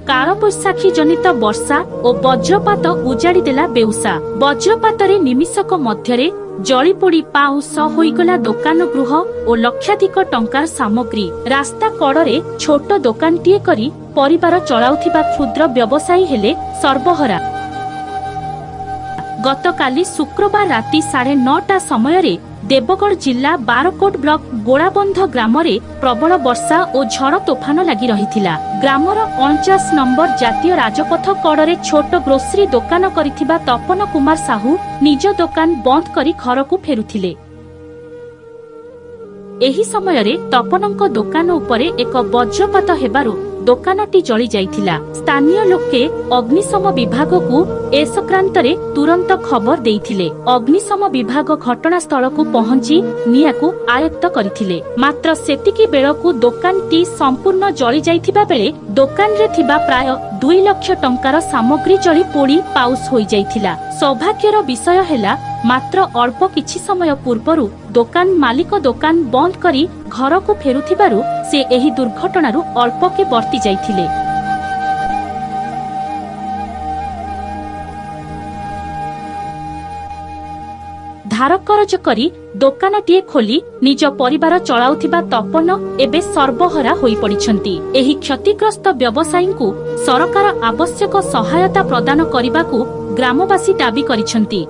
कालबैशाखी जनित वर्षा और वज्रपात उजाड़ी देला बेउसा। वज्रपातरे निमिषक मध्यरे जलीपोड़ी पाउस होईगला दुकान गृह और लक्षाधिक टंकार सामग्री। रास्ता कड़े छोट दुकानटीए करी परिवार चलाउथिबा क्षुद्र व्यवसायी हेले सर्वहरा। गतकाली शुक्रवार राति 9:30 समय देवगढ़ जिला बारकोट ब्लॉक गोड़ाबंध ग्राम प्रबल वर्षा और झड़ तोफान लगी रही। ग्रामर 49 नंबर जातीय राजपथ कड़े छोट ग्रोसरी दुकान करिथिबा तपन कुमार साहू निज दुकान बंद करी घर को फेरुथिले। एही समय तपनक दुकान उपरे एक वज्रपात हेबारु दुकानटी जली जाइथिला। स्थानीय लोके अग्निशम विभाग को ए संक्रांतरे तुरंत खबर देइथिले। अग्निशम विभाग घटनास्थल को पहुंची निया को आयत्त करिथिले। मात्र सेतिकी बेलकु दुकानटी संपूर्ण जली जाइथिबा बेले दुकान रे थिबा प्राय 2 लाख टंकार सामग्री जली पोड़ी पाउस होई जाइथिला। सौभाग्यर विषय हेला मात्र अल्प किछि समय पूर्वरु दुकान मालिक दुकान बंद करी घर को फेरुथिबारु से एही दुर्घटनारु अल्प के बर्ती जाइथिले। धार करज करी दुकानटीए खोली निज परिवार चलाउथिबा तपन एबे सर्वहरा होई पड़िछंती। एही क्षतिग्रस्त व्यवसायी को सरकार आवश्यक सहायता प्रदान करिबाकू ग्रामवासी दाबी करिछंती।